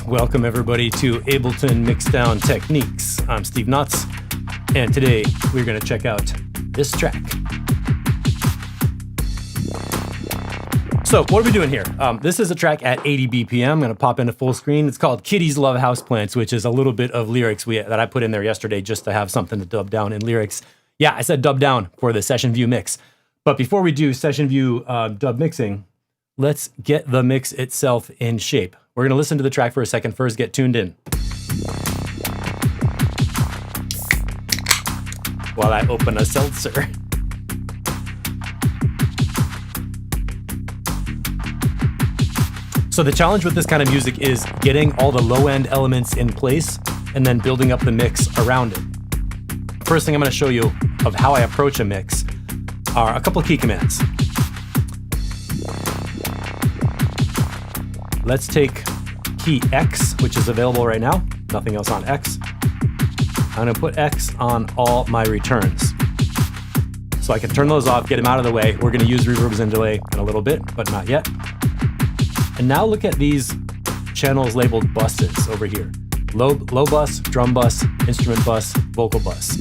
Welcome everybody to Ableton Mixdown Techniques. I'm Steve Knotts, and today we're going to check out this track. So what are we doing here? This is a track at 80 BPM. I'm going to pop into full screen. It's called Kitties Like House Plants, which is a little bit of lyrics that I put in there yesterday just to have something to dub down in lyrics. Yeah, I said dub down for the session view mix. But before we do session view dub mixing, let's get the mix itself in shape. We're going to listen to the track for a second first, get tuned in. While I open a seltzer. So the challenge with this kind of music is getting all the low-end elements in place and then building up the mix around it. First thing I'm going to show you of how I approach a mix are a couple of key commands. Let's take key X, which is available right now. Nothing else on X. I'm going to put X on all my returns. So I can turn those off, get them out of the way. We're going to use reverbs and delay in a little bit, but not yet. And now look at these channels labeled buses over here. Low bus, drum bus, instrument bus, vocal bus.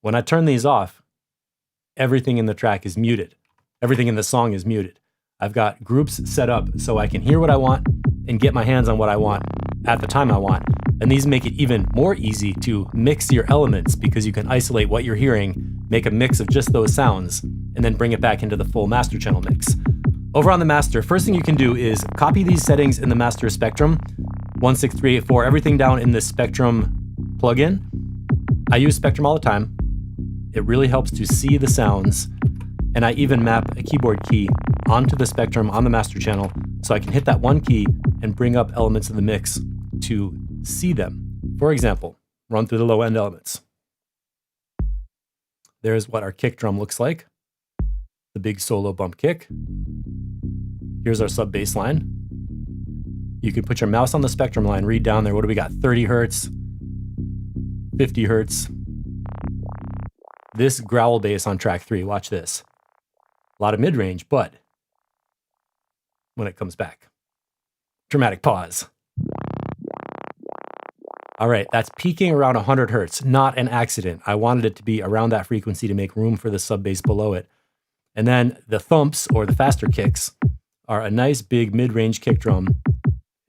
When I turn these off, everything in the track is muted. Everything in the song is muted. I've got groups set up so I can hear what I want and get my hands on what I want at the time I want. And these make it even more easy to mix your elements because you can isolate what you're hearing, make a mix of just those sounds, and then bring it back into the full master channel mix. Over on the master, first thing you can do is copy these settings in the master spectrum, 16384, everything down in the spectrum plugin. I use spectrum all the time. It really helps to see the sounds. And I even map a keyboard key onto the spectrum on the master channel so I can hit that one key and bring up elements of the mix to see them. For example, run through the low end elements. There's what our kick drum looks like. The big solo bump kick. Here's our sub bass line. You can put your mouse on the spectrum line, read down there. What do we got? 30 hertz, 50 hertz. This growl bass on track 3, watch this. A lot of mid-range, but when it comes back, dramatic pause. All right, that's peaking around 100 hertz, not an accident. I wanted it to be around that frequency to make room for the sub bass below it. And then the thumps, or the faster kicks, are a nice big mid-range kick drum.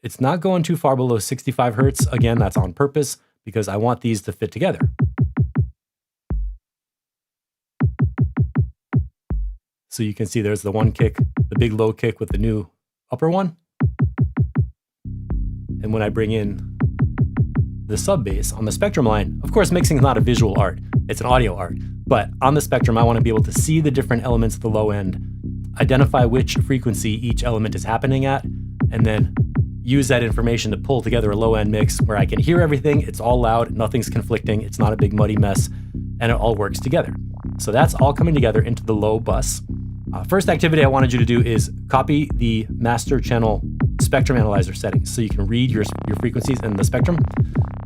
It's not going too far below 65 hertz. Again, that's on purpose because I want these to fit together. So you can see there's the one kick, the big low kick with the new upper one. And when I bring in the sub bass on the spectrum line, of course, mixing is not a visual art, it's an audio art. But on the spectrum, I want to be able to see the different elements at the low end, identify which frequency each element is happening at, and then use that information to pull together a low end mix where I can hear everything, it's all loud, nothing's conflicting, it's not a big muddy mess, and it all works together. So that's all coming together into the low bus. First activity I wanted you to do is copy the master channel spectrum analyzer settings so you can read your frequencies in the spectrum.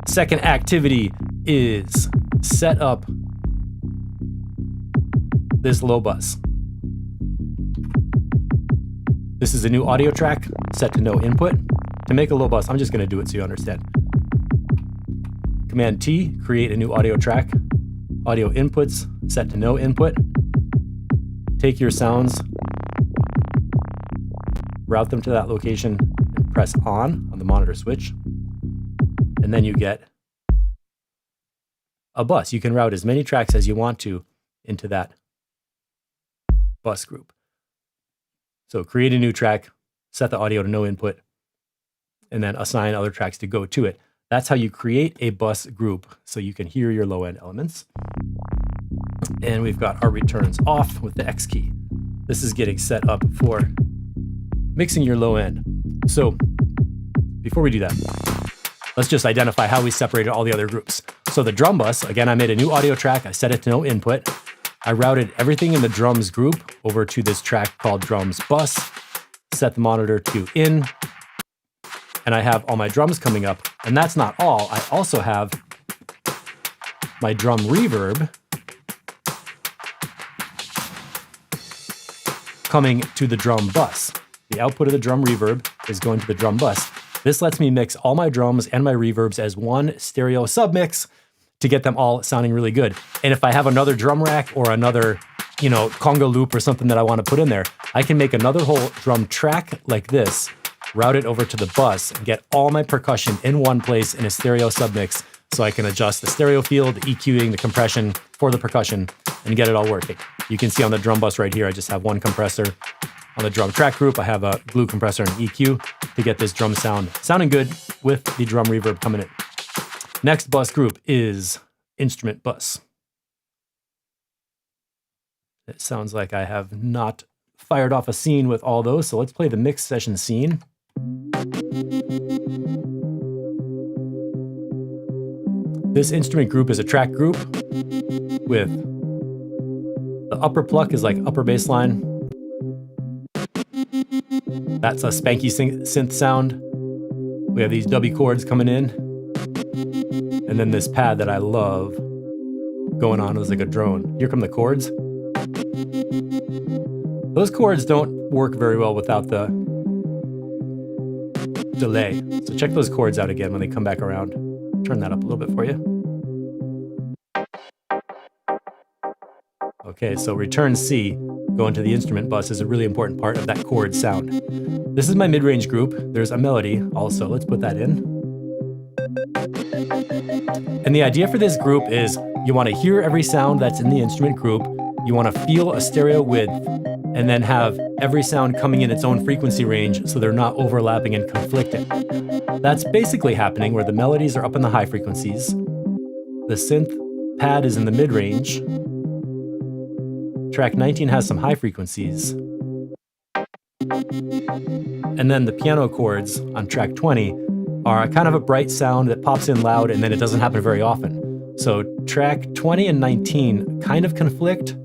Second activity is set up this low bus. This is a new audio track set to no input. To make a low bus, I'm just going to do it so you understand. Command T, create a new audio track. Audio inputs set to no input. Take your sounds, route them to that location, and press on the monitor switch. And then you get a bus. You can route as many tracks as you want to into that bus group. So create a new track, set the audio to no input, and then assign other tracks to go to it. That's how you create a bus group so you can hear your low end elements. And we've got our returns off with the X key. This is getting set up for mixing your low end. So before we do that, let's just identify how we separated all the other groups. So the drum bus, again, I made a new audio track. I set it to no input. I routed everything in the drums group over to this track called drums bus, set the monitor to in, and I have all my drums coming up. And that's not all. I also have my drum reverb coming to the drum bus. The output of the drum reverb is going to the drum bus. This lets me mix all my drums and my reverbs as one stereo submix to get them all sounding really good. And if I have another drum rack or another, Congo loop or something that I want to put in there, I can make another whole drum track like this, route it over to the bus, and get all my percussion in one place in a stereo submix, so I can adjust the stereo field, the EQing, the compression for the percussion, and get it all working. You can see on the drum bus right here, I just have one compressor. On the drum track group, I have a glue compressor and EQ to get this drum sound sounding good with the drum reverb coming in. Next bus group is instrument bus. It sounds like I have not fired off a scene with all those, so let's play the mix session scene. This instrument group is a track group with the upper pluck is like upper bass line. That's a spanky synth sound. We have these dubby chords coming in. And then this pad that I love going on is like a drone. Here come the chords. Those chords don't work very well without the delay. So check those chords out again when they come back around. Turn that up a little bit for you. Okay, so return C, going to the instrument bus, is a really important part of that chord sound. This is my mid-range group. There's a melody also. Let's put that in. And the idea for this group is you want to hear every sound that's in the instrument group. You want to feel a stereo width, and then have every sound coming in its own frequency range so they're not overlapping and conflicting. That's basically happening where the melodies are up in the high frequencies. The synth pad is in the mid-range. Track 19 has some high frequencies. And then the piano chords on track 20 are kind of a bright sound that pops in loud, and then it doesn't happen very often. So track 20 and 19 kind of conflict,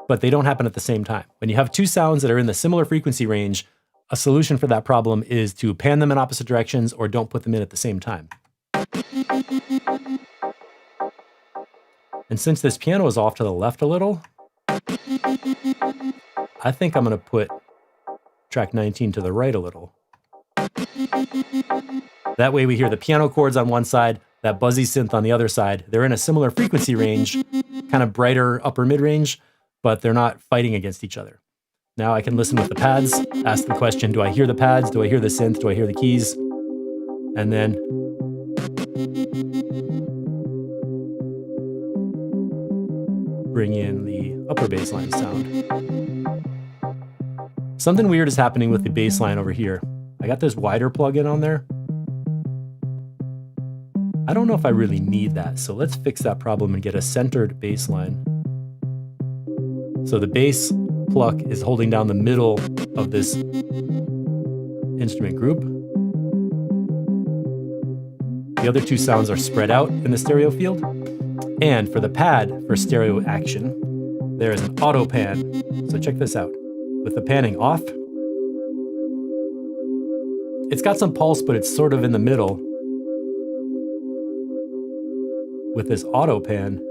but they don't happen at the same time. When you have two sounds that are in the similar frequency range, a solution for that problem is to pan them in opposite directions or don't put them in at the same time. And since this piano is off to the left a little, I think I'm going to put track 19 to the right a little. That way we hear the piano chords on one side, that buzzy synth on the other side. They're in a similar frequency range, kind of brighter upper mid-range, but they're not fighting against each other. Now I can listen with the pads, ask the question, do I hear the pads? Do I hear the synth? Do I hear the keys? And then bring in the upper bass line sound. Something weird is happening with the bass line over here. I got this wider plugin on there. I don't know if I really need that, so let's fix that problem and get a centered bass line. So the bass pluck is holding down the middle of this instrument group. The other two sounds are spread out in the stereo field. And for the pad, for stereo action, there is an auto pan. So check this out. With the panning off, it's got some pulse, but it's sort of in the middle. With this auto pan,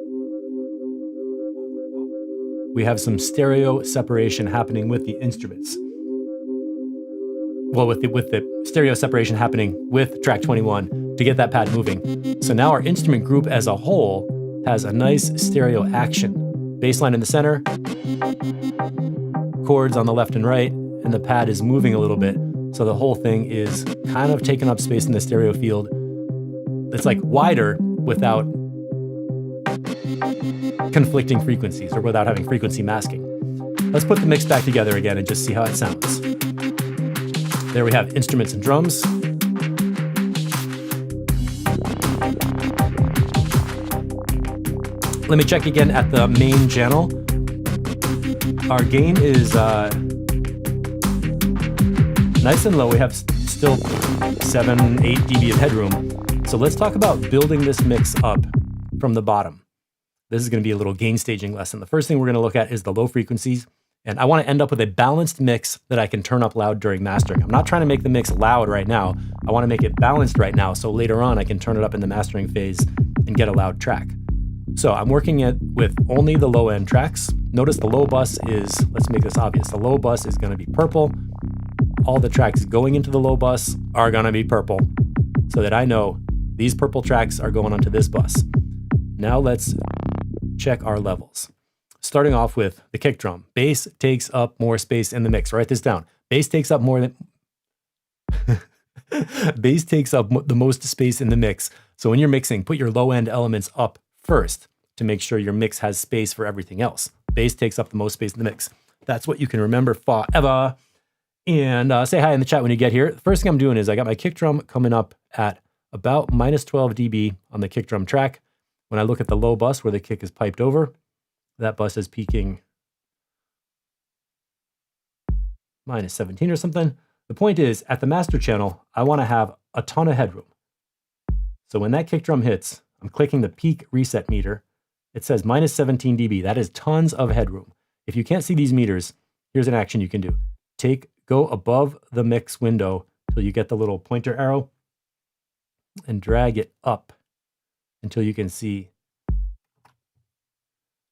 we have some stereo separation happening with the instruments. Well, with the stereo separation happening with track 21 to get that pad moving. So now our instrument group as a whole has a nice stereo action. Bass line in the center, chords on the left and right, and the pad is moving a little bit. So the whole thing is kind of taking up space in the stereo field. It's like wider without conflicting frequencies or without having frequency masking. Let's put the mix back together again and just see how it sounds. There we have instruments and drums. Let me check again at the main channel. Our gain is nice and low. We have still 7-8 dB of headroom. So let's talk about building this mix up from the bottom. This is going to be a little gain staging lesson. The first thing we're going to look at is the low frequencies. And I want to end up with a balanced mix that I can turn up loud during mastering. I'm not trying to make the mix loud right now. I want to make it balanced right now, so later on I can turn it up in the mastering phase and get a loud track. So I'm working it with only the low end tracks. Notice the low bus is, let's make this obvious, the low bus is going to be purple. All the tracks going into the low bus are going to be purple, so that I know these purple tracks are going onto this bus. Now let's check our levels. Starting off with the kick drum. Bass takes up more space in the mix. Write this down. Bass takes up more than... Bass takes up the most space in the mix. So when you're mixing, put your low end elements up first to make sure your mix has space for everything else. Bass takes up the most space in the mix. That's what you can remember forever. And say hi in the chat when you get here. The first thing I'm doing is I got my kick drum coming up at about minus 12 dB on the kick drum track. When I look at the low bus where the kick is piped over, that bus is peaking minus 17 or something. The point is, at the master channel, I want to have a ton of headroom. So when that kick drum hits, I'm clicking the peak reset meter. It says minus 17 dB. That is tons of headroom. If you can't see these meters, here's an action you can do. Go above the mix window till you get the little pointer arrow and drag it up until you can see.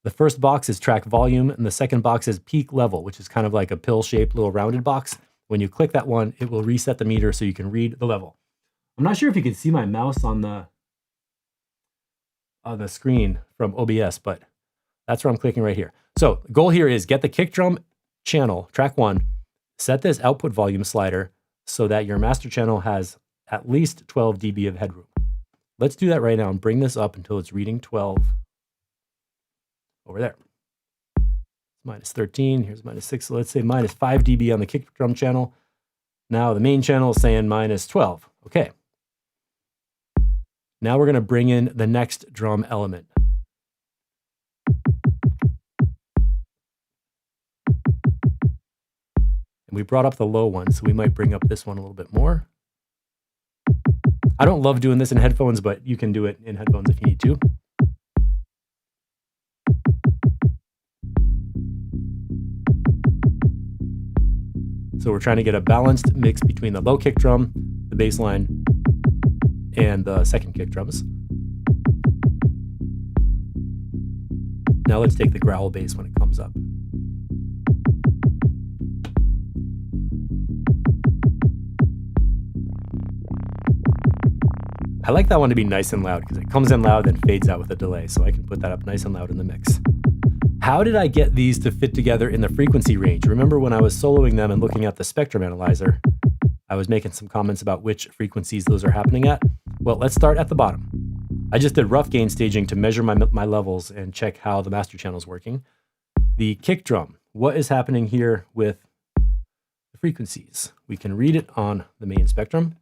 The first box is track volume, and the second box is peak level, which is kind of like a pill-shaped little rounded box. When you click that one, it will reset the meter so you can read the level. I'm not sure if you can see my mouse on the screen from OBS, but that's where I'm clicking right here. So the goal here is get the kick drum channel, track 1, set this output volume slider so that your master channel has at least 12 dB of headroom. Let's do that right now and bring this up until it's reading 12 over there. Minus 13, here's minus 6, so let's say minus 5 dB on the kick drum channel. Now the main channel is saying minus 12. Okay. Now we're going to bring in the next drum element. And we brought up the low one, so we might bring up this one a little bit more. I don't love doing this in headphones, but you can do it in headphones if you need to. So we're trying to get a balanced mix between the low kick drum, the bass line, and the second kick drums. Now let's take the growl bass when it comes up. I like that one to be nice and loud because it comes in loud then fades out with a delay, so I can put that up nice and loud in the mix. How did I get these to fit together in the frequency range? Remember when I was soloing them and looking at the spectrum analyzer, I was making some comments about which frequencies those are happening at. Well, let's start at the bottom. I just did rough gain staging to measure my levels and check how the master channel is working. The kick drum, what is happening here with the frequencies? We can read it on the main spectrum.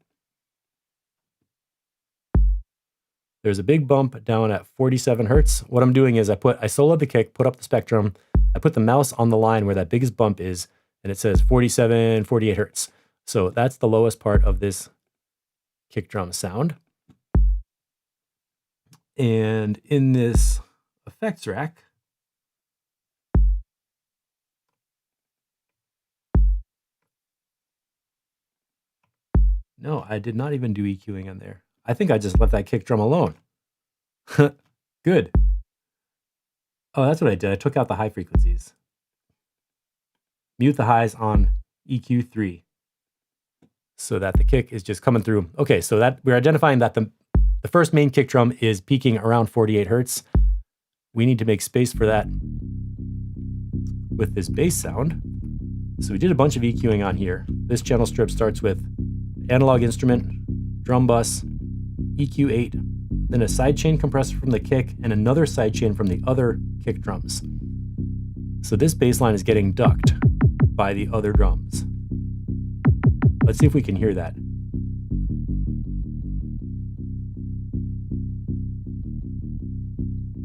There's a big bump down at 47 hertz. What I'm doing is I soloed the kick, put up the spectrum, I put the mouse on the line where that biggest bump is, and it says 47, 48 hertz. So that's the lowest part of this kick drum sound. And in this effects rack, no, I did not even do EQing in there. I think I just left that kick drum alone. Good. Oh, that's what I did. I took out the high frequencies. Mute the highs on EQ3 so that the kick is just coming through. Okay, so that we're identifying that the first main kick drum is peaking around 48 hertz. We need to make space for that with this bass sound. So we did a bunch of EQing on here. This channel strip starts with analog instrument, drum bus, EQ8, then a sidechain compressor from the kick and another sidechain from the other kick drums. So this bass line is getting ducked by the other drums. Let's see if we can hear that.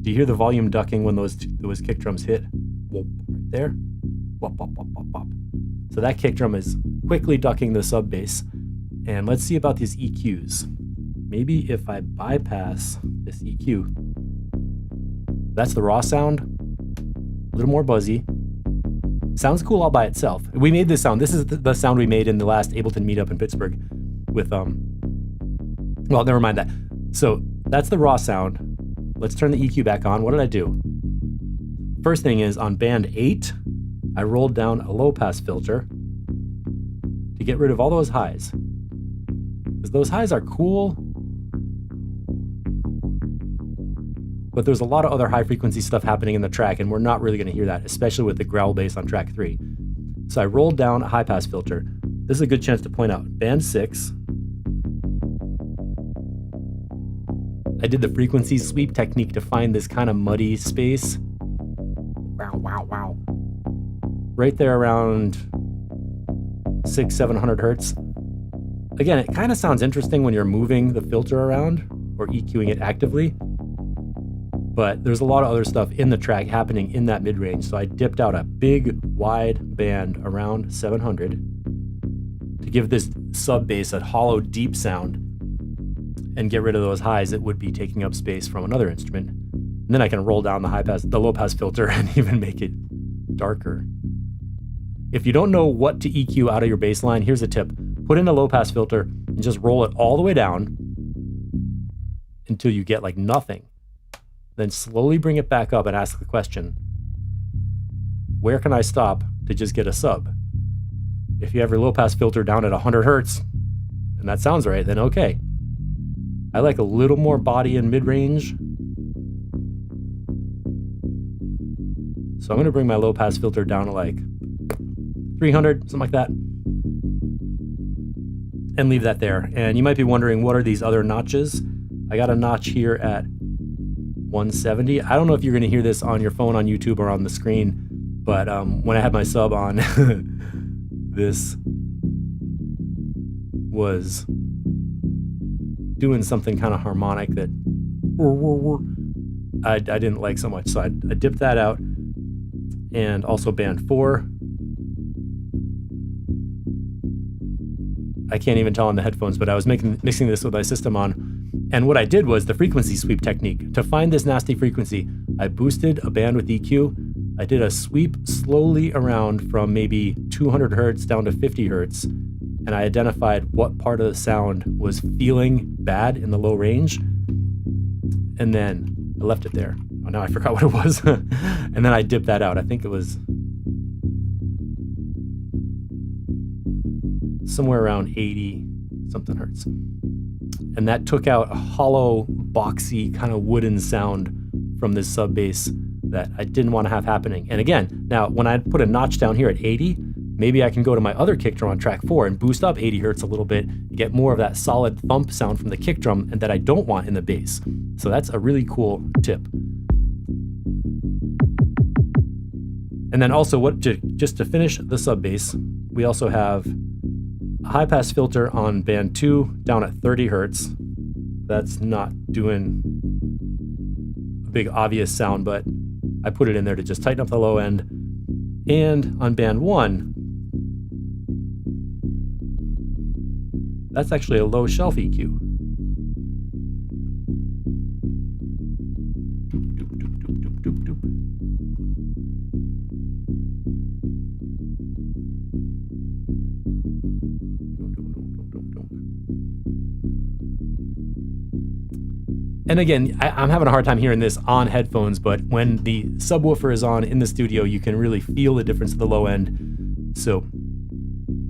Do you hear the volume ducking when those kick drums hit? Whoop, right there. Wop, wop, wop, wop, wop. So that kick drum is quickly ducking the sub bass. And let's see about these EQs. Maybe if I bypass this EQ, that's the raw sound, a little more buzzy. Sounds cool all by itself. We made this sound. This is the sound we made in the last Ableton meetup in Pittsburgh with, well, never mind that. So that's the raw sound. Let's turn the EQ back on. What did I do? First thing is on band 8, I rolled down a low pass filter to get rid of all those highs. Because those highs are cool, but there's a lot of other high frequency stuff happening in the track, and we're not really going to hear that, especially with the growl bass on track 3. So I rolled down a high pass filter. This is a good chance to point out band 6. I did the frequency sweep technique to find this kind of muddy space. Wow, wow, wow. Right there around 600-700 hertz. Again, it kind of sounds interesting when you're moving the filter around or EQing it actively, but there's a lot of other stuff in the track happening in that mid-range. So I dipped out a big, wide band around 700 to give this sub bass a hollow, deep sound and get rid of those highs that would be taking up space from another instrument. And then I can roll down the low pass filter and even make it darker. If you don't know what to EQ out of your bass line, here's a tip. Put in a low pass filter and just roll it all the way down until you get like nothing. Then slowly bring it back up and ask the question, where can I stop to just get a sub? If you have your low pass filter down at 100 hertz, and that sounds right, then okay. I like a little more body in mid-range. So I'm going to bring my low pass filter down to like 300, something like that, and leave that there. And you might be wondering, what are these other notches? I got a notch here at 170. I don't know if you're going to hear this on your phone on YouTube or on the screen, but when I had my sub on, this was doing something kind of harmonic that I didn't like so much. So I dipped that out. And also band 4. I can't even tell on the headphones, but I was mixing this with my system on. And what I did was the frequency sweep technique. To find this nasty frequency, I boosted a band with EQ. I did a sweep slowly around from maybe 200 hertz down to 50 hertz. And I identified what part of the sound was feeling bad in the low range. And then I left it there. Oh, now I forgot what it was. And then I dipped that out. I think it was somewhere around 80 something hertz. And that took out a hollow, boxy, kind of wooden sound from this sub bass that I didn't want to have happening. And again, now when I put a notch down here at 80, maybe I can go to my other kick drum on track 4 and boost up 80 hertz a little bit, get more of that solid thump sound from the kick drum and that I don't want in the bass. So that's a really cool tip. And then also just to finish the sub bass, we also have a high pass filter on band 2 down at 30 hertz. That's not doing a big obvious sound, but I put it in there to just tighten up the low end. And on band 1, that's actually a low shelf EQ. And again, I'm having a hard time hearing this on headphones, but when the subwoofer is on in the studio, you can really feel the difference at the low end. So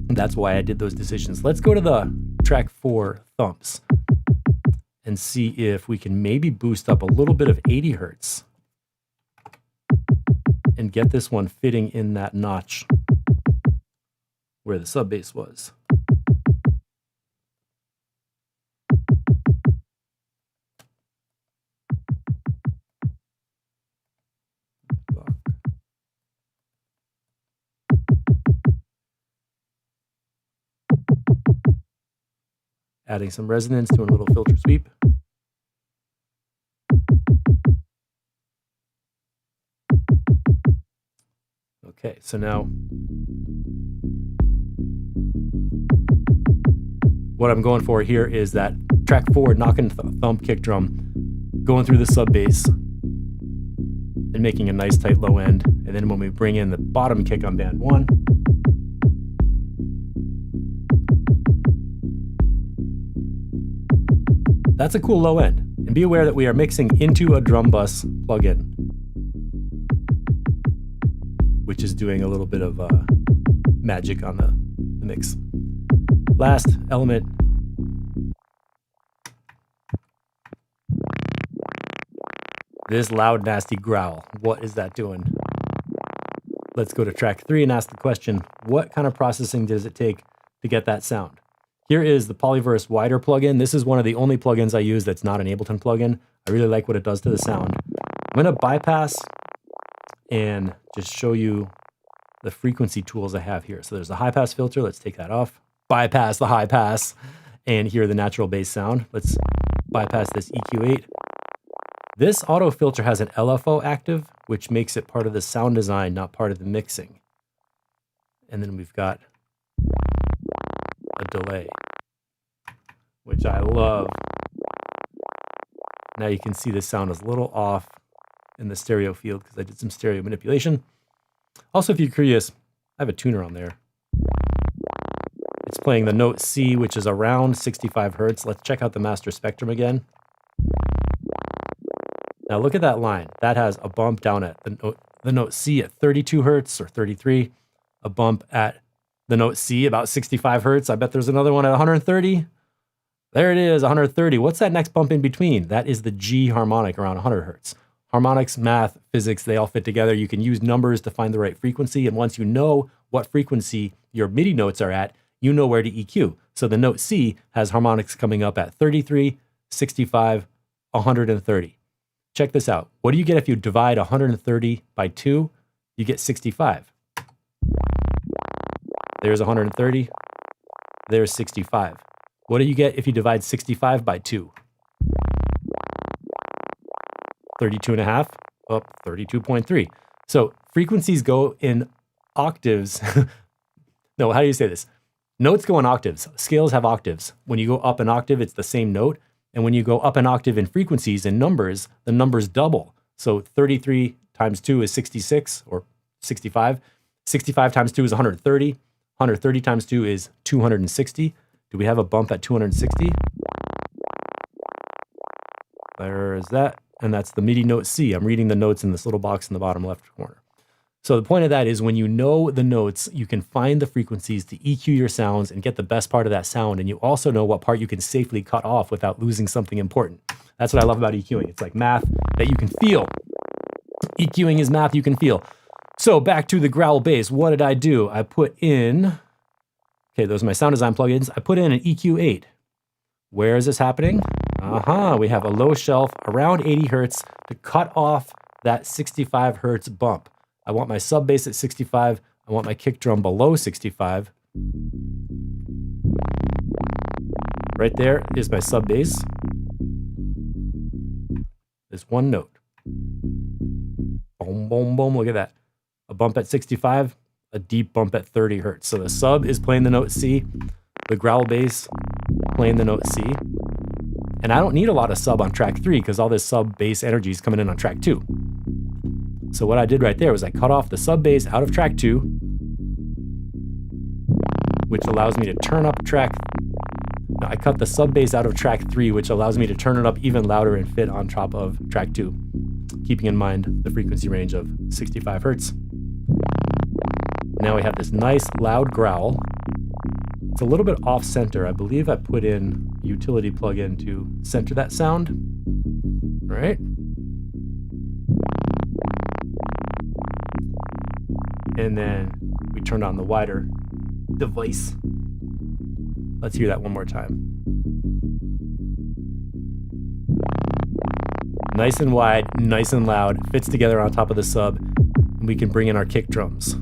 that's why I did those decisions. Let's go to the track 4 thumps and see if we can maybe boost up a little bit of 80 hertz and get this one fitting in that notch where the sub bass was. Adding some resonance, doing a little filter sweep. Okay, so now what I'm going for here is that track 4 knocking thump kick drum, going through the sub bass and making a nice tight low end. And then when we bring in the bottom kick on band 1, that's a cool low end. And be aware that we are mixing into a drum bus plugin. which is doing a little bit of magic on the mix. Last element. This loud, nasty growl. What is that doing? Let's go to track 3 and ask the question, what kind of processing does it take to get that sound? Here is the Polyverse Wider plugin. This is one of the only plugins I use that's not an Ableton plugin. I really like what it does to the sound. I'm going to bypass and just show you the frequency tools I have here. So there's the high pass filter. Let's take that off. Bypass the high pass and hear the natural bass sound. Let's bypass this EQ8. This auto filter has an LFO active, which makes it part of the sound design, not part of the mixing. And then we've got a delay, which I love. Now you can see the sound is a little off in the stereo field because I did some stereo manipulation. Also, if you're curious, I have a tuner on there. It's playing the note C, which is around 65 hertz. Let's check out the master spectrum again. Now look at that line. That has a bump down at the note C at 32 hertz or 33, a bump at the note C about 65 hertz. I bet there's another one at 130. There it is, 130. What's that next bump in between? That is the G harmonic around 100 hertz. Harmonics, math, physics, they all fit together. You can use numbers to find the right frequency. And once you know what frequency your MIDI notes are at, you know where to EQ. So the note C has harmonics coming up at 33, 65, 130. Check this out. What do you get if you divide 130 by 2? You get 65. There's 130. There's 65. What do you get if you divide 65 by 2? 32 and a half, up 32.3. So frequencies go in octaves. No, how do you say this? Notes go in octaves. Scales have octaves. When you go up an octave, it's the same note. And when you go up an octave in frequencies and numbers, the numbers double. So 33 times 2 is 66 or 65. 65 times 2 is 130. 130 times 2 is 260. Do we have a bump at 260? There's that. And that's the MIDI note C. I'm reading the notes in this little box in the bottom left corner. So the point of that is when you know the notes, you can find the frequencies to EQ your sounds and get the best part of that sound. And you also know what part you can safely cut off without losing something important. That's what I love about EQing. It's like math that you can feel. EQing is math you can feel. So back to the growl bass. What did I do? I put in, okay, those are my sound design plugins. I put in an EQ8. Where is this happening? We have a low shelf around 80 hertz to cut off that 65 hertz bump. I want my sub bass at 65. I want my kick drum below 65. Right there is my sub bass. This one note. Boom, boom, boom. Look at that. A bump at 65, a deep bump at 30 hertz. So the sub is playing the note C, the growl bass playing the note C. And I don't need a lot of sub on track 3 because all this sub bass energy is coming in on track 2. So what I did right there was I cut off the sub bass out of track 2, which allows me to turn up track. No, I cut the sub bass out of track 3, which allows me to turn it up even louder and fit on top of track 2, keeping in mind the frequency range of 65 hertz. Now we have this nice loud growl. It's a little bit off center. I believe I put in a utility plugin to center that sound. All right. And then we turned on the wider device. Let's hear that one more time. Nice and wide, nice and loud, fits together on top of the sub, and we can bring in our kick drums.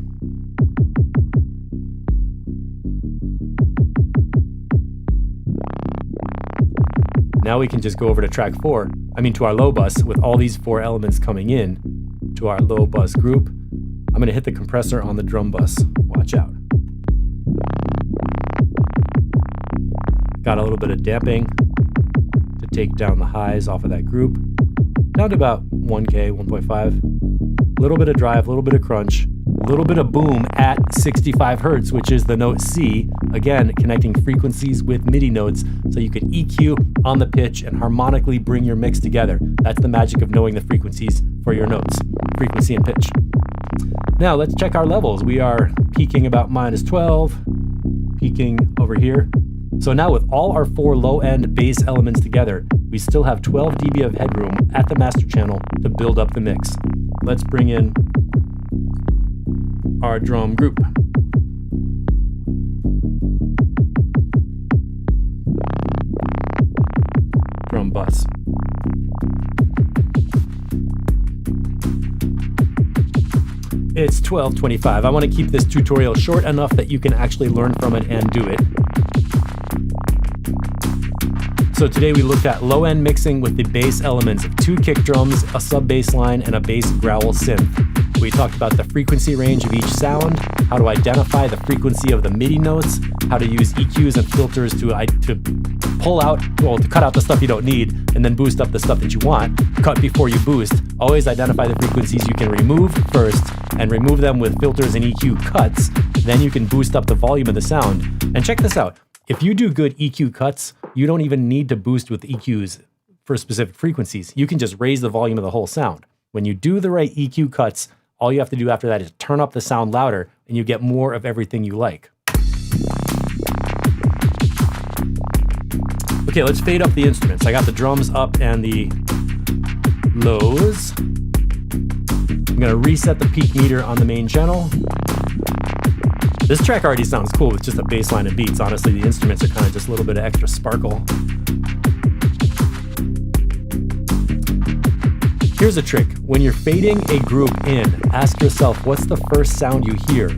Now we can just go over to track 4, to our low bus with all these 4 elements coming in to our low bus group. I'm gonna hit the compressor on the drum bus. Watch out. Got a little bit of damping to take down the highs off of that group. Down to about 1K, 1.5. A little bit of drive, a little bit of crunch, a little bit of boom at 65 hertz, which is the note C. Again, connecting frequencies with MIDI notes so you can EQ on the pitch and harmonically bring your mix together. That's the magic of knowing the frequencies for your notes, frequency and pitch. Now let's check our levels. We are peaking about -12, peaking over here. So now with all our 4 low-end bass elements together, we still have 12 dB of headroom at the master channel to build up the mix. Let's bring in our drum group. Drum bus. It's 12:25. I want to keep this tutorial short enough that you can actually learn from it and do it. So today we looked at low-end mixing with the bass elements of 2 kick drums, a sub-bass line, and a bass growl synth. We talked about the frequency range of each sound, how to identify the frequency of the MIDI notes, how to use EQs and filters to pull out, well, to cut out the stuff you don't need, and then boost up the stuff that you want. Cut before you boost. Always identify the frequencies you can remove first, and remove them with filters and EQ cuts. Then you can boost up the volume of the sound. And check this out. If you do good EQ cuts, you don't even need to boost with EQs for specific frequencies. You can just raise the volume of the whole sound. When you do the right EQ cuts, all you have to do after that is turn up the sound louder, and you get more of everything you like. Okay, let's fade up the instruments. I got the drums up and the lows. I'm gonna reset the peak meter on the main channel. This track already sounds cool with just a bass line and beats. Honestly, the instruments are kind of just a little bit of extra sparkle. Here's a trick. When you're fading a group in, ask yourself, what's the first sound you hear?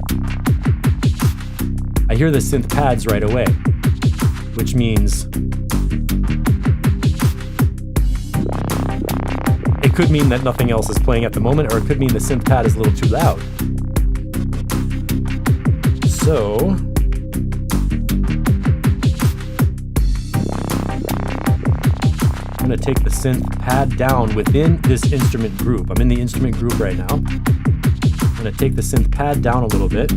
I hear the synth pads right away, which means it could mean that nothing else is playing at the moment, or it could mean the synth pad is a little too loud. So I'm going to take the synth pad down within this instrument group. I'm in the instrument group right now. I'm going to take the synth pad down a little bit.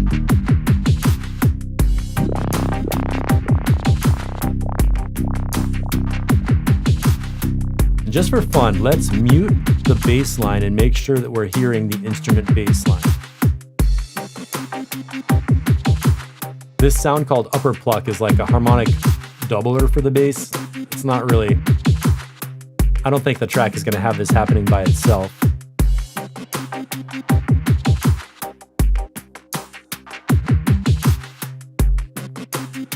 And just for fun, let's mute the bass line and make sure that we're hearing the instrument bass line. This sound called upper pluck is like a harmonic doubler for the bass. It's not really, I don't think the track is going to have this happening by itself.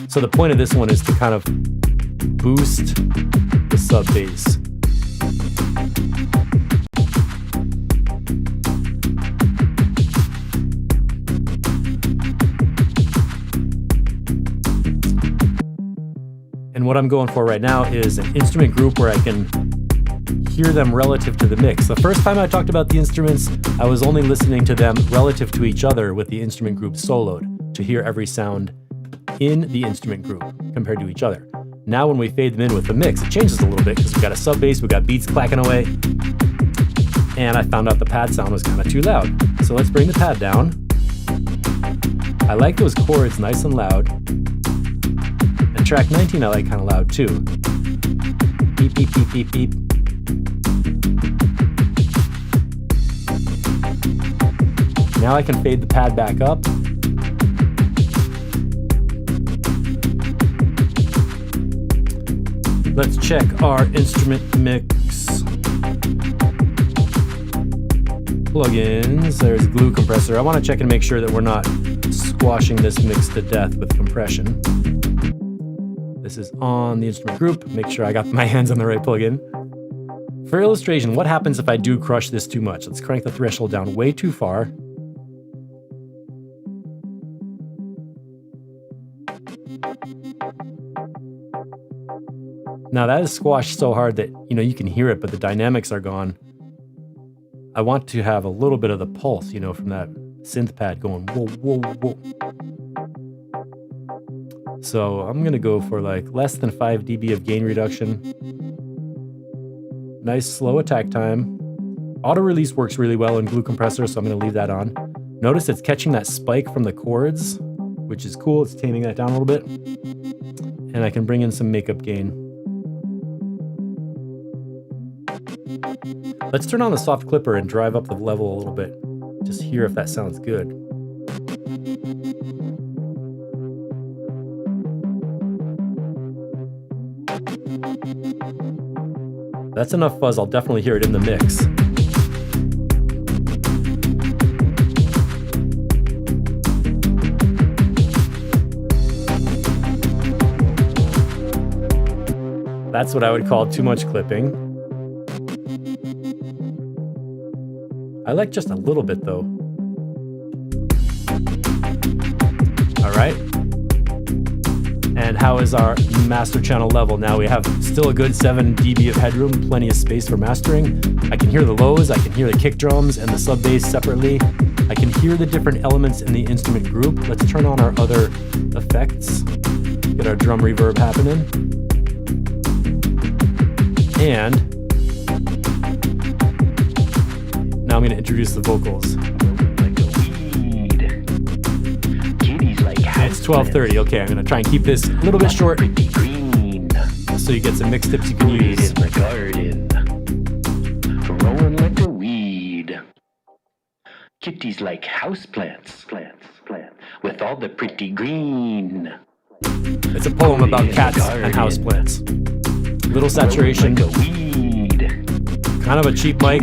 So the point of this one is to kind of boost the sub bass. And what I'm going for right now is an instrument group where I can hear them relative to the mix. The first time I talked about the instruments, I was only listening to them relative to each other with the instrument group soloed to hear every sound in the instrument group compared to each other. Now when we fade them in with the mix, it changes a little bit because we've got a sub bass, we've got beats clacking away, and I found out the pad sound was kind of too loud. So let's bring the pad down. I like those chords nice and loud. And track 19 I like kind of loud too. Beep, beep, beep, beep, beep. Now I can fade the pad back up. Let's check our instrument mix plugins. There's glue compressor. I want to check and make sure that we're not squashing this mix to death with compression. This is on the instrument group. Make sure I got my hands on the right plugin. For illustration, what happens if I do crush this too much? Let's crank the threshold down way too far. Now that is squashed so hard that, you can hear it, but the dynamics are gone. I want to have a little bit of the pulse, from that synth pad going whoa, whoa, whoa. So I'm gonna go for like less than 5 dB of gain reduction. Nice slow attack time. Auto release works really well in glue compressor, so I'm gonna leave that on. Notice it's catching that spike from the chords, which is cool. It's taming that down a little bit. And I can bring in some makeup gain. Let's turn on the soft clipper and drive up the level a little bit just hear if that sounds good. That's enough fuzz. I'll definitely hear it in the mix. That's what I would call too much clipping. I like just a little bit though. All right. And how is our master channel level? Now we have still a good 7 dB of headroom, plenty of space for mastering. I can hear the lows, I can hear the kick drums and the sub bass separately. I can hear the different elements in the instrument group. Let's turn on our other effects. Get our drum reverb happening. And now I'm going to introduce the vocals. It's 12:30. Okay, I'm going to try and keep this a little bit short so you get some mix tips you can use. Growing like a weed. Kitties like house plants, with all the pretty green. It's a poem about cats and houseplants. Little saturation, kind of a cheap mic,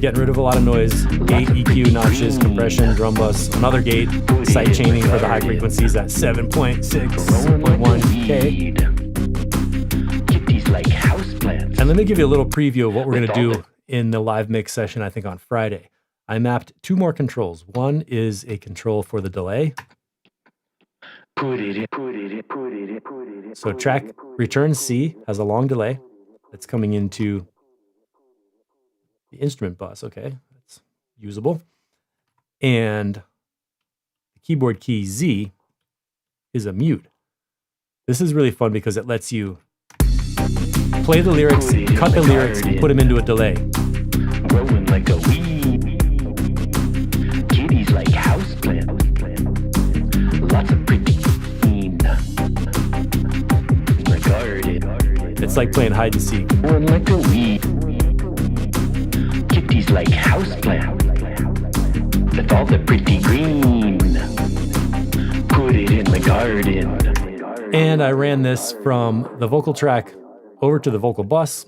getting rid of a lot of noise, gate, EQ, notches, compression, drum bus, another gate, sight chaining for the high frequencies at 7.6.1K. And let me give you a little preview of what we're going to do in the live mix session, I think on Friday. I mapped 2 more controls. One is a control for the delay. So track return C has a long delay that's coming into the instrument bus. Okay, that's usable. And the keyboard key Z is a mute. This is really fun because it lets you play the lyrics, cut the lyrics, and put them into a delay. Growing like a weed. Kitties like house plants. Lots of pretty. It's like playing hide and seek. Growing like a weed. Kitties like house plants. With all the pretty green. Put it in the garden. And I ran this from the vocal track over to the vocal bus.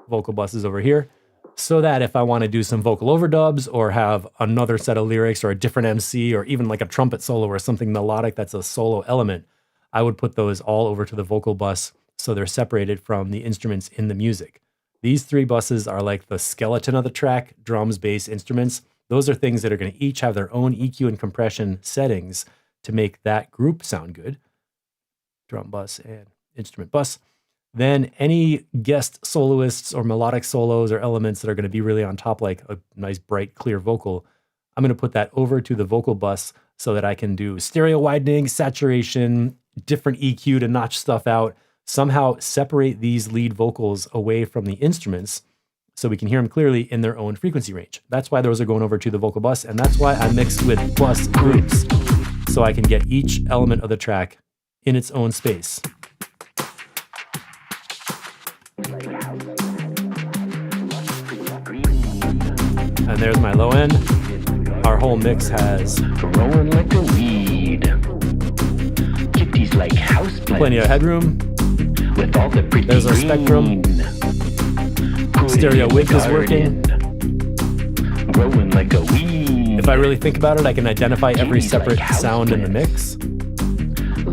Vocal bus is over here. So that if I want to do some vocal overdubs or have another set of lyrics or a different MC or even like a trumpet solo or something melodic that's a solo element, I would put those all over to the vocal bus so they're separated from the instruments in the music. These 3 buses are like the skeleton of the track, drums, bass, instruments. Those are things that are going to each have their own EQ and compression settings to make that group sound good. Drum bus and instrument bus. Then any guest soloists or melodic solos or elements that are going to be really on top, like a nice, bright, clear vocal, I'm going to put that over to the vocal bus so that I can do stereo widening, saturation, different EQ to notch stuff out, somehow separate these lead vocals away from the instruments so we can hear them clearly in their own frequency range. That's why those are going over to the vocal bus, and that's why I mixed with bus groups, so I can get each element of the track in its own space. And there's my low end. Our whole mix has growing like a weed. Kitties like house plants. Plenty of headroom. With all the pretty there's our spectrum. Stereo width is working. Growing like a weed. If I really think about it, I can identify every separate sound in the mix.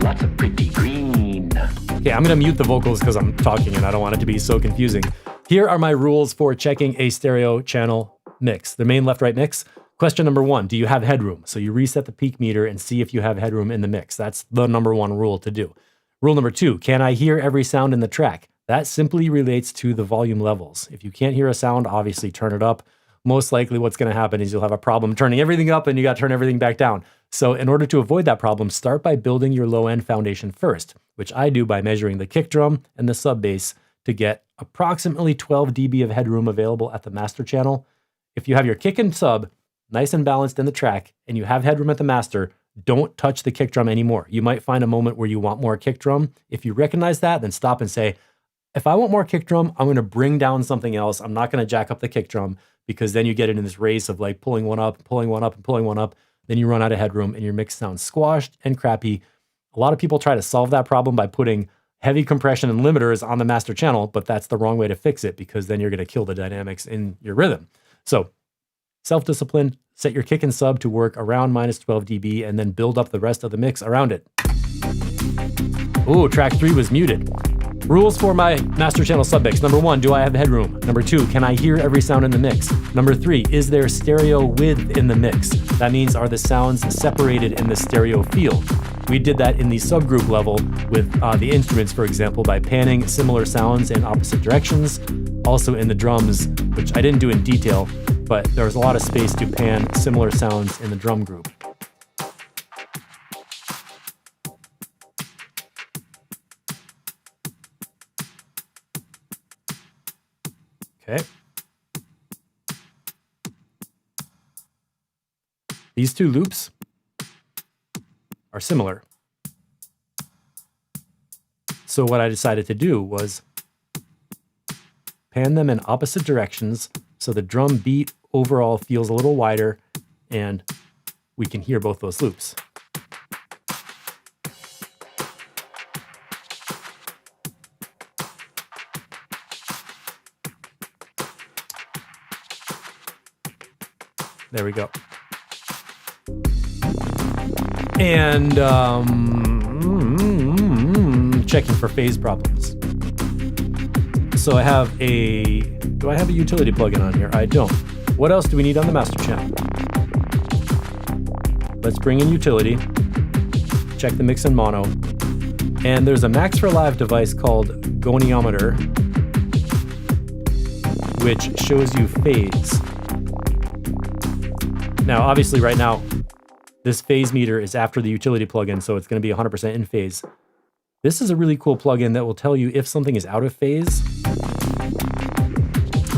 Lots of pretty green. Okay, I'm going to mute the vocals because I'm talking and I don't want it to be so confusing. Here are my rules for checking a stereo channel mix. The main left-right mix. Question number 1, do you have headroom? So you reset the peak meter and see if you have headroom in the mix. That's the number 1 rule to do. Rule number 2, can I hear every sound in the track? That simply relates to the volume levels. If you can't hear a sound, obviously turn it up. Most likely what's going to happen is you'll have a problem turning everything up and you got to turn everything back down. So in order to avoid that problem, start by building your low-end foundation first, which I do by measuring the kick drum and the sub bass to get approximately 12 dB of headroom available at the master channel. If you have your kick and sub nice and balanced in the track and you have headroom at the master, don't touch the kick drum anymore. You might find a moment where you want more kick drum. If you recognize that, then stop and say, if I want more kick drum, I'm going to bring down something else. I'm not going to jack up the kick drum because then you get into this race of like pulling one up, pulling one up, and pulling one up. Then you run out of headroom and your mix sounds squashed and crappy. A lot of people try to solve that problem by putting heavy compression and limiters on the master channel, but that's the wrong way to fix it because then you're going to kill the dynamics in your rhythm. So self-discipline, set your kick and sub to work around minus 12 dB and then build up the rest of the mix around it. Ooh, track 3 was muted. Rules for my master channel submix. Number 1, do I have headroom? Number 2, can I hear every sound in the mix? Number 3, is there stereo width in the mix? That means, are the sounds separated in the stereo field? We did that in the subgroup level with the instruments, for example, by panning similar sounds in opposite directions. Also in the drums, which I didn't do in detail, but there was a lot of space to pan similar sounds in the drum group. Okay. These two loops are similar. So what I decided to do was pan them in opposite directions so the drum beat overall feels a little wider and we can hear both those loops. There we go. And checking for phase problems. So I have do I have a utility plugin on here? I don't. What else do we need on the master channel? Let's bring in utility, check the mix in mono, and there's a Max for Live device called goniometer, which shows you phase. Now, obviously right now, this phase meter is after the utility plugin, so it's going to be 100% in phase. This is a really cool plugin that will tell you if something is out of phase.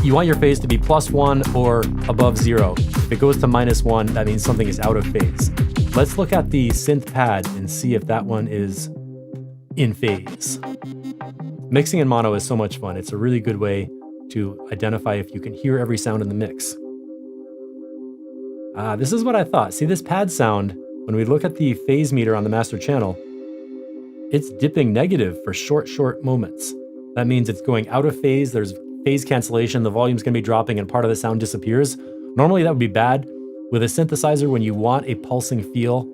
You want your phase to be +1 or above 0. If it goes to -1, that means something is out of phase. Let's look at the synth pad and see if that one is in phase. Mixing in mono is so much fun. It's a really good way to identify if you can hear every sound in the mix. This is what I thought. See this pad sound, when we look at the phase meter on the master channel, it's dipping negative for short moments. That means it's going out of phase, there's phase cancellation, the volume's gonna be dropping and part of the sound disappears. Normally that would be bad. With a synthesizer, when you want a pulsing feel,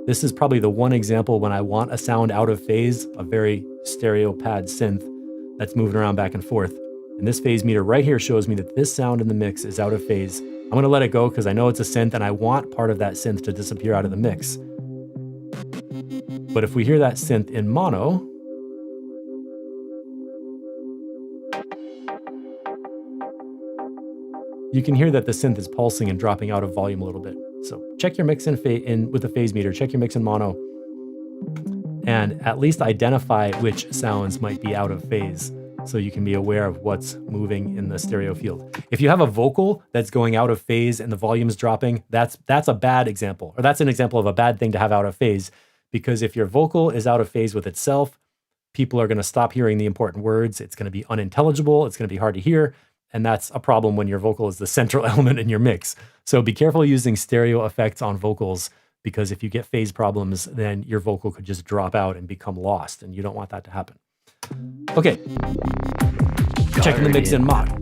this is probably the one example when I want a sound out of phase, a very stereo pad synth that's moving around back and forth. And this phase meter right here shows me that this sound in the mix is out of phase. I'm gonna let it go because I know it's a synth and I want part of that synth to disappear out of the mix. But if we hear that synth in mono, you can hear that the synth is pulsing and dropping out of volume a little bit. So check your mix in with the phase meter, check your mix in mono, and at least identify which sounds might be out of phase so you can be aware of what's moving in the stereo field. If you have a vocal that's going out of phase and the volume's dropping, that's a bad example, or that's an example of a bad thing to have out of phase, because if your vocal is out of phase with itself, people are gonna stop hearing the important words, it's gonna be unintelligible, it's gonna be hard to hear, and that's a problem when your vocal is the central element in your mix. So be careful using stereo effects on vocals, because if you get phase problems, then your vocal could just drop out and become lost, and you don't want that to happen. Okay, checking the mix in mono.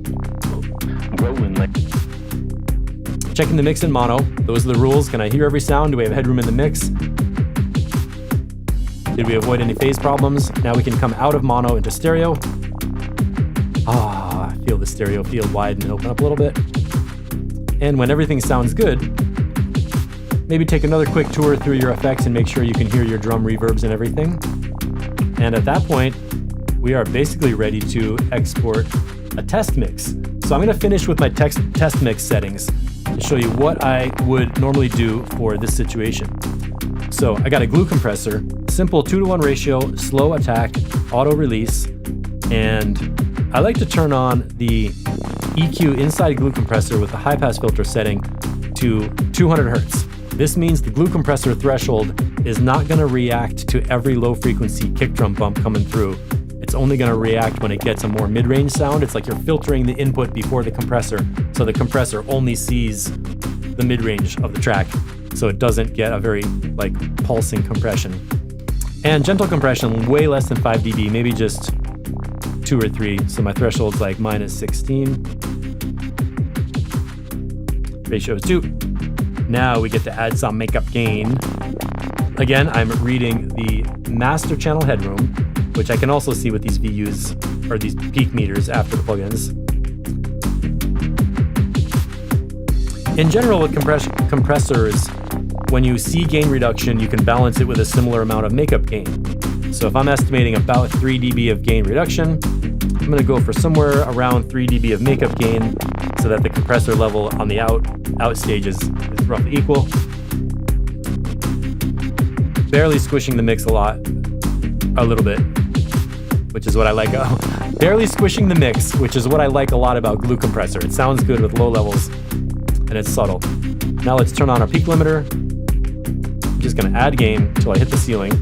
Checking the mix in mono. Those are the rules. Can I hear every sound? Do we have headroom in the mix? Did we avoid any phase problems? Now we can come out of mono into stereo. I feel the stereo field widen and open up a little bit. And when everything sounds good, maybe take another quick tour through your effects and make sure you can hear your drum reverbs and everything. And at that point, we are basically ready to export a test mix. So I'm gonna finish with my test mix settings to show you what I would normally do for this situation. So I got a glue compressor, simple 2:1 ratio, slow attack, auto release, and I like to turn on the EQ inside glue compressor with the high pass filter setting to 200 Hertz. This means the glue compressor threshold is not gonna react to every low frequency kick drum bump coming through. It's only going to react when it gets a more mid-range sound. It's like you're filtering the input before the compressor, so the compressor only sees the mid-range of the track, so it doesn't get a very like pulsing compression. And gentle compression, way less than 5 dB, maybe just 2 or 3. So my threshold's like -16. Ratio is 2. Now we get to add some makeup gain. Again, I'm reading the master channel headroom, which I can also see with these VUs, or these peak meters after the plugins. In general, with compressors, when you see gain reduction, you can balance it with a similar amount of makeup gain. So if I'm estimating about 3 dB of gain reduction, I'm going to go for somewhere around 3 dB of makeup gain so that the compressor level on the out stage is roughly equal. Barely squishing the mix a little bit, which is what I like. Barely squishing the mix, which is what I like a lot about Glue Compressor. It sounds good with low levels, and it's subtle. Now let's turn on our peak limiter. I'm just going to add gain until I hit the ceiling.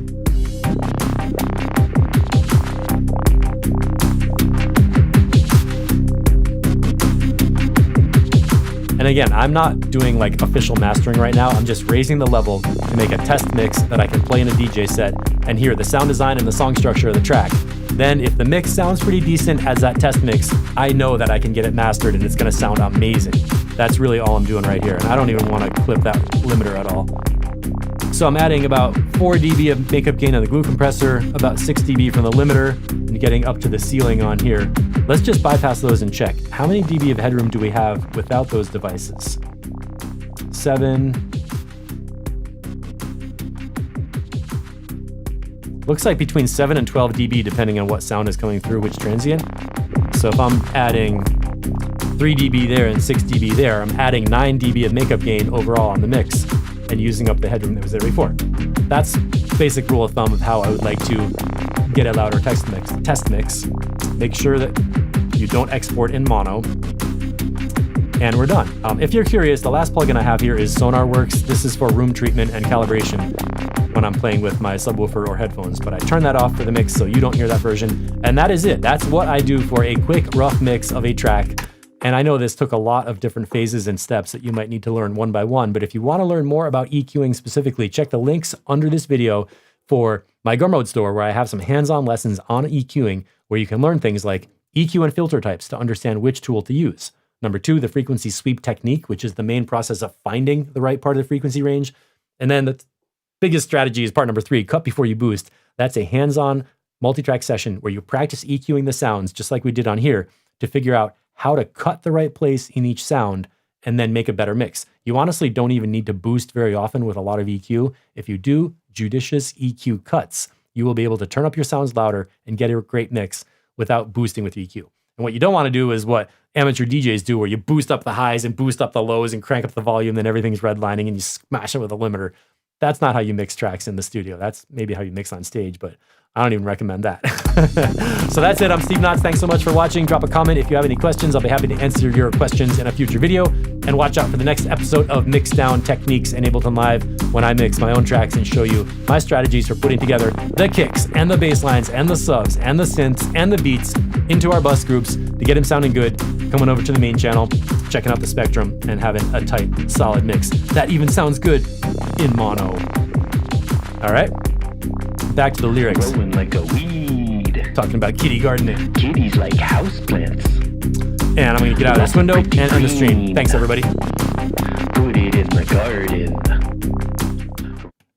And again, I'm not doing like official mastering right now. I'm just raising the level to make a test mix that I can play in a DJ set and hear the sound design and the song structure of the track. Then if the mix sounds pretty decent as that test mix, I know that I can get it mastered and it's going to sound amazing. That's really all I'm doing right here. And I don't even want to clip that limiter at all. So I'm adding about 4 dB of makeup gain on the Glue Compressor, about 6 dB from the limiter, and getting up to the ceiling on here. Let's just bypass those and check. How many dB of headroom do we have without those devices? 7. Looks like between 7 and 12 dB depending on what sound is coming through which transient. So if I'm adding 3 dB there and 6 dB there, I'm adding 9 dB of makeup gain overall on the mix and using up the headroom that was there before. That's basic rule of thumb of how I would like to get a louder test mix. Make sure that you don't export in mono. And we're done. If you're curious, the last plugin I have here is SonarWorks. This is for room treatment and calibration when I'm playing with my subwoofer or headphones, but I turn that off for the mix so you don't hear that version. And that is it. That's what I do for a quick, rough mix of a track. And I know this took a lot of different phases and steps that you might need to learn one by one, but if you want to learn more about EQing specifically, check the links under this video for my Gumroad store where I have some hands-on lessons on EQing where you can learn things like EQ and filter types to understand which tool to use. Number 2, the frequency sweep technique, which is the main process of finding the right part of the frequency range. And then the biggest strategy is part number 3, cut before you boost. That's a hands-on multi-track session where you practice EQing the sounds just like we did on here to figure out how to cut the right place in each sound and then make a better mix. You honestly don't even need to boost very often with a lot of EQ. If you do judicious EQ cuts, you will be able to turn up your sounds louder and get a great mix without boosting with EQ. And what you don't want to do is what amateur DJs do, where you boost up the highs and boost up the lows and crank up the volume, then everything's redlining and you smash it with a limiter. That's not how you mix tracks in the studio. That's maybe how you mix on stage, but I don't even recommend that. So that's it. I'm Steve Knotts. Thanks so much for watching. Drop a comment if you have any questions. I'll be happy to answer your questions in a future video. And watch out for the next episode of Mixdown Techniques in Ableton Live when I mix my own tracks and show you my strategies for putting together the kicks and the bass lines and the subs and the synths and the beats into our bus groups to get them sounding good, coming over to the main channel, checking out the spectrum, and having a tight, solid mix that even sounds good in mono. All right. Back to the lyrics. Growing like a weed. Talking about kitty gardening. Kitties like house plants. And I'm going to get out of this window and end the stream. Thanks, everybody. Put it in the garden.